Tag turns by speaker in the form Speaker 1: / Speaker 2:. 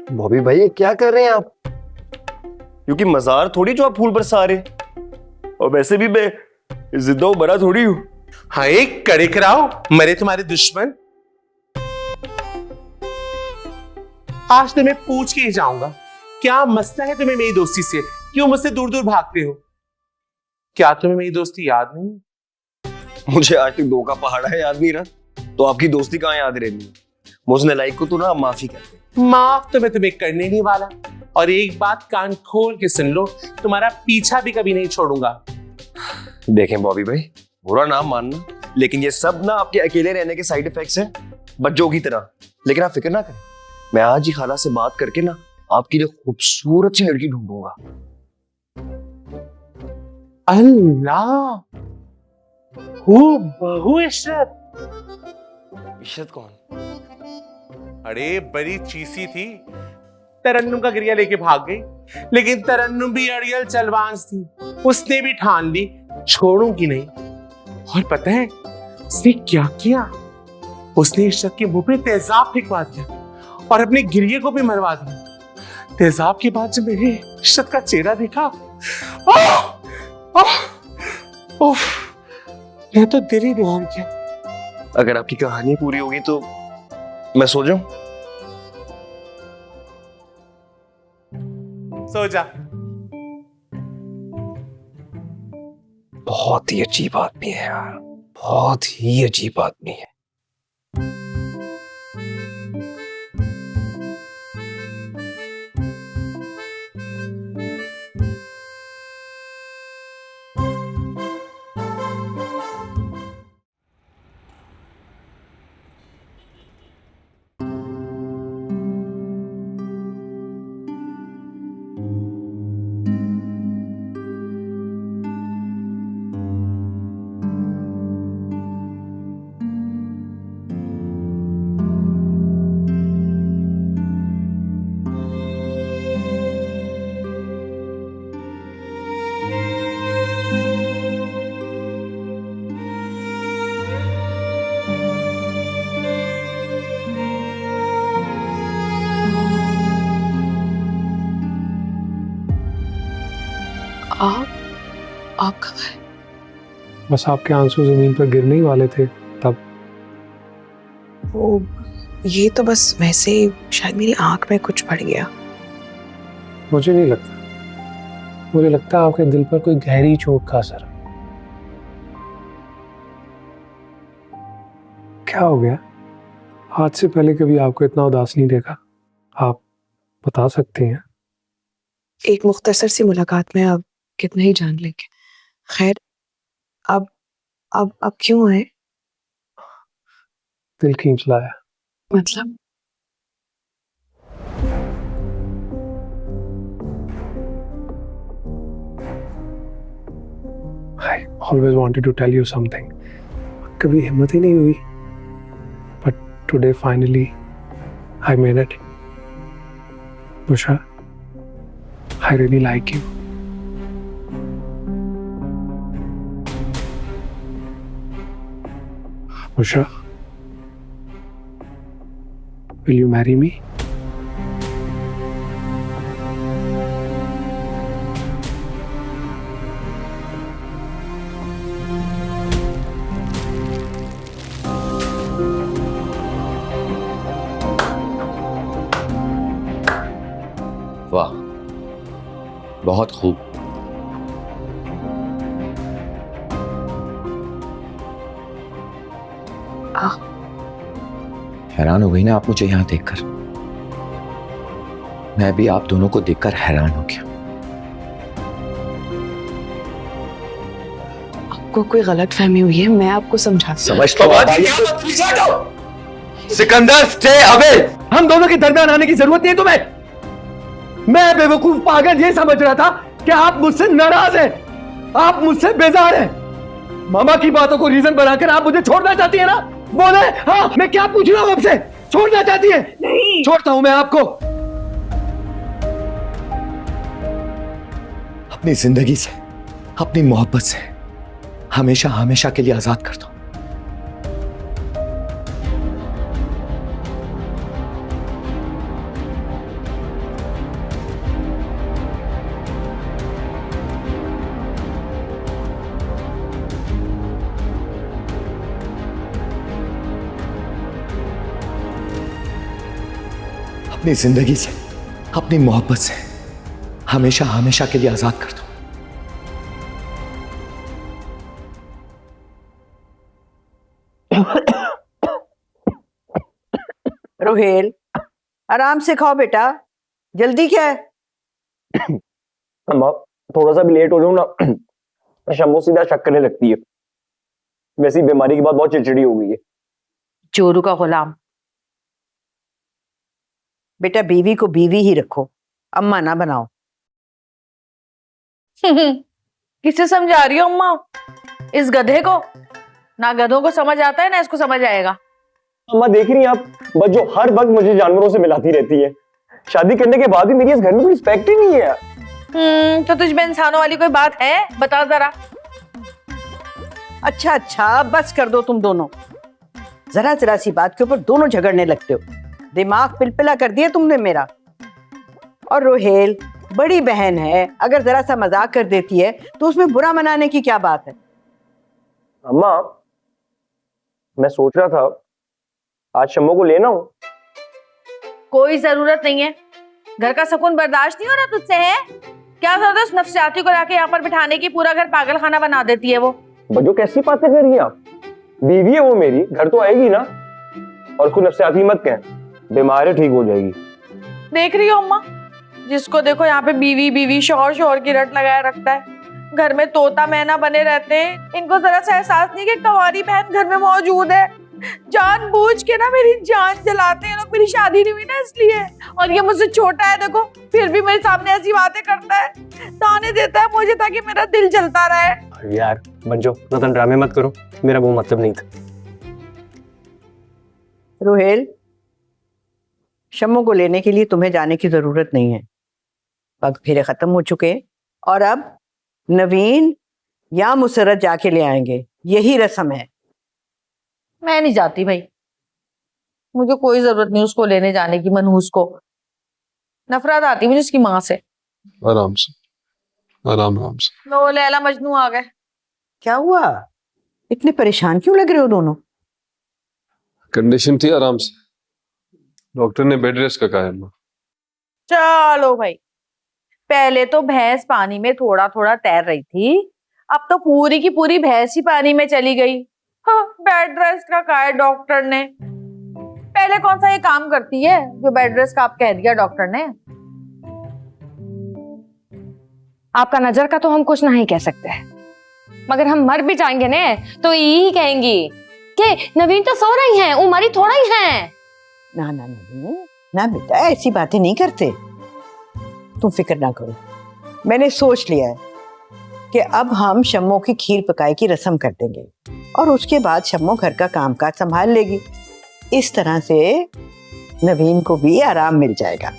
Speaker 1: बॉबी भाई ये क्या कर रहे हैं आप? क्योंकि मजार थोड़ी जो आप फूल बरसा रहे। और वैसे भी मैं जिद्दा बड़ा थोड़ी हूं।
Speaker 2: हाँ, एक कड़े कराओ मरे तुम्हारे दुश्मन। आज तो मैं पूछ के ही जाऊंगा, क्या मसला है तुम्हें मेरी दोस्ती से? क्यों मुझसे दूर दूर भागते हो? क्या तुम्हें मेरी दोस्ती याद नहीं?
Speaker 1: मुझे आज तक 2 का पहाड़ा याद नहीं रहा, तो आपकी दोस्ती कहाँ याद रहनी है? मुझ नालायक को तो ना माफी कहते हैं।
Speaker 2: माफ तो मैं तुम्हें करने नहीं वाला, और एक बात कान खोल के सुन लो, तुम्हारा पीछा भी कभी नहीं छोड़ूंगा।
Speaker 1: देखें बॉबी भाई, बुरा ना मानना, लेकिन ये सब ना आपके अकेले रहने के साइड इफेक्ट्स हैं, बच्चों की तरह। लेकिन आप फिक्र ना करें, मैं आज ही खाला से बात करके ना आपके लिए खूबसूरत सी लड़की ढूंढूंगा।
Speaker 2: अल्लाह, वो बहू इशरत।
Speaker 1: इशरत कौन?
Speaker 2: अरे बड़ी चीसी थी, तरन्नुम का गिरिया लेके भाग गई, लेकिन तरन्नुम भी अड़ियल चलवांस थी। उसने भी ठान ली छोड़ूंगी नहीं। और पता है उसने क्या किया? उसने इशरत के मुंह पे तेजाब फेंकवा दिया और अपने गिरिये को भी मरवा दिया। तेजाब के बाद जब मैंने इशरत का चेहरा देखा, मैं तो दिल ही दीवान किया।
Speaker 1: अगर आपकी कहानी पूरी होगी तो मैं सो जाऊं?
Speaker 2: सो जा।
Speaker 1: बहुत ही अजीब आदमी है यार, बहुत ही अजीब आदमी है।
Speaker 3: आप कब आए?
Speaker 4: बस आपके आंसू जमीन पर गिरने ही वाले थे तब।
Speaker 3: वो ये तो बस वैसे ही, शायद मेरी आंख में कुछ पड़ गया।
Speaker 4: मुझे नहीं लगता, मुझे लगता है आपके दिल पर कोई गहरी चोट का असर। क्या हो गया? आज से पहले कभी आपको इतना उदास नहीं देखा। आप बता सकती हैं?
Speaker 3: एक मुख्तसर सी मुलाकात में अब कितना ही जान लेंगे। खैर, अब क्यों आए?
Speaker 4: दिल खींच लाया।
Speaker 3: मतलब?
Speaker 4: I always wanted to tell you something. कभी हिम्मत ही नहीं हुई, but today finally I made it. Busha, I really like you. Busha, will you marry me?
Speaker 5: वाह, बहुत खूब। हैरान हो गई ना आप मुझे यहाँ देखकर? मैं भी आप दोनों को देखकर हैरान हो गया।
Speaker 3: आपको कोई गलतफहमी हुई है, मैं आपको समझा।
Speaker 5: समझ तो सिकंदर, स्टे अवे।
Speaker 6: हम दोनों के दरमियान आने की जरूरत नहीं है तुम्हें। मैं बेवकूफ पागल ये समझ रहा था कि आप मुझसे नाराज हैं, आप मुझसे बेजार हैं। मामा की बातों को रीजन बनाकर आप मुझे छोड़ना चाहती है ना? बोले। हाँ, मैं क्या पूछ रहा हूं आपसे? छोड़ना चाहती है? नहीं छोड़ता हूं मैं आपको।
Speaker 5: अपनी जिंदगी से, अपनी मोहब्बत से हमेशा हमेशा के लिए आजाद कर दो। अपनी जिंदगी से, अपनी मोहब्बत से हमेशा हमेशा के लिए आजाद कर दो।
Speaker 7: रोहेल, आराम से खाओ बेटा, जल्दी क्या है?
Speaker 1: अम्मा थोड़ा सा भी लेट हो जाऊं ना शम्मो सीधा शक करने लगती है। वैसी बीमारी के बाद बहुत चिड़चिड़ी हो गई है।
Speaker 7: चोरू का गुलाम। बेटा बीवी को बीवी ही रखो, अम्मा ना बनाओ।
Speaker 8: किसे समझा रही हो अम्मा? इस गधे को? ना गधों को समझ आता है ना इसको समझ आएगा।
Speaker 1: अम्मा देख रही हैं आप, बस जो हर वक्त मुझे जानवरों से मिलाती रहती है। शादी करने के बाद भी मेरी इस घर में कोई रिस्पेक्ट ही नहीं है।
Speaker 8: तो तुझ में इंसानों वाली कोई बात है? बता जरा।
Speaker 7: अच्छा अच्छा, बस कर दो तुम दोनों। जरा जरा सी बात के ऊपर दोनों झगड़ने लगते हो। दिमाग पिलपिला कर दिया तुमने मेरा। और रोहेल बड़ी बहन है, अगर जरा सा मजाक कर देती है तो उसमें बुरा मनाने की क्या बात है?
Speaker 1: अम्मा मैं सोच रहा था आज शम्मो को लेना हूं।
Speaker 8: कोई जरूरत नहीं है, घर का सुकून बर्दाश्त नहीं हो रहा तुझसे है? क्या जरूरत है उस नफसियाती को लाके यहाँ पर बिठाने की? पूरा घर पागल खाना बना देती है वो।
Speaker 1: बच्चों कैसी बातें कर रही हैं आप? बीवी है वो मेरी, घर तो आएगी ना। और उसको नफसियाती मत कहें, बीमार है, ठीक हो जाएगी।
Speaker 8: देख रही हो अम्मा, जिसको देखो यहाँ पे बीवी बीवी शौहर शौहर की रट लगाए रखता है। घर में तोता मैना बने रहते हैं, इनको जरा सा एहसास नहीं कि कंवारी बहन घर में मौजूद है। जानबूझ के ना मेरी जान जलाते हैं लोग, मेरी शादी नहीं हुई ना इसलिए। और ये मुझसे छोटा है देखो, फिर भी मेरे सामने ऐसी बातें करता है, ताने देता है मुझे ताकि मेरा दिल जलता रहे।
Speaker 6: यार बंजो, ज्यादा ड्रामे मत करो, मेरा वो मतलब नहीं था।
Speaker 7: रोहेल, शम्मो को लेने के लिए तुम्हें जाने की जरूरत नहीं है। पग फेरे खत्म हो चुके हैं और अब नवीन या मुसरत जाके ले आएंगे, यही रस्म है।
Speaker 8: मैं नहीं जाती भाई, मुझे कोई जरूरत नहीं उसको लेने जाने की। मनहूस को नफरत आती मुझे उसकी माँ से।
Speaker 9: आराम से, आराम आराम से।
Speaker 8: लो लैला मजनू आ गए।
Speaker 7: क्या हुआ, इतने परेशान क्यों लग रहे हो दोनों?
Speaker 9: कंडीशन थी आराम से, डॉक्टर ने बेड रेस्ट का कहा है अम्मा।
Speaker 8: चलो भाई, पहले तो भैंस पानी में थोड़ा थोड़ा तैर रही थी, अब तो पूरी की पूरी भैंस ही पानी में चली गई। हाँ, बेड रेस्ट का कहा है डॉक्टर ने। पहले कौन सा ये काम करती है जो बेड रेस्ट का आप कह दिया डॉक्टर ने?
Speaker 10: आपका नजर का तो हम कुछ नहीं कह सकते, मगर हम मर भी जाएंगे ने तो यही कहेंगी कि नवीन तो सो रही हैं, उमरी थोड़ा ही हैं।
Speaker 7: ना ना नवीन, ना बेटा, ऐसी बातें नहीं करते। तुम फिक्र ना करो, मैंने सोच लिया है कि अब हम शम्मो की खीर पकाई की रस्म कर देंगे और उसके बाद शम्मो घर का कामकाज संभाल लेगी। इस तरह से नवीन को भी आराम मिल जाएगा।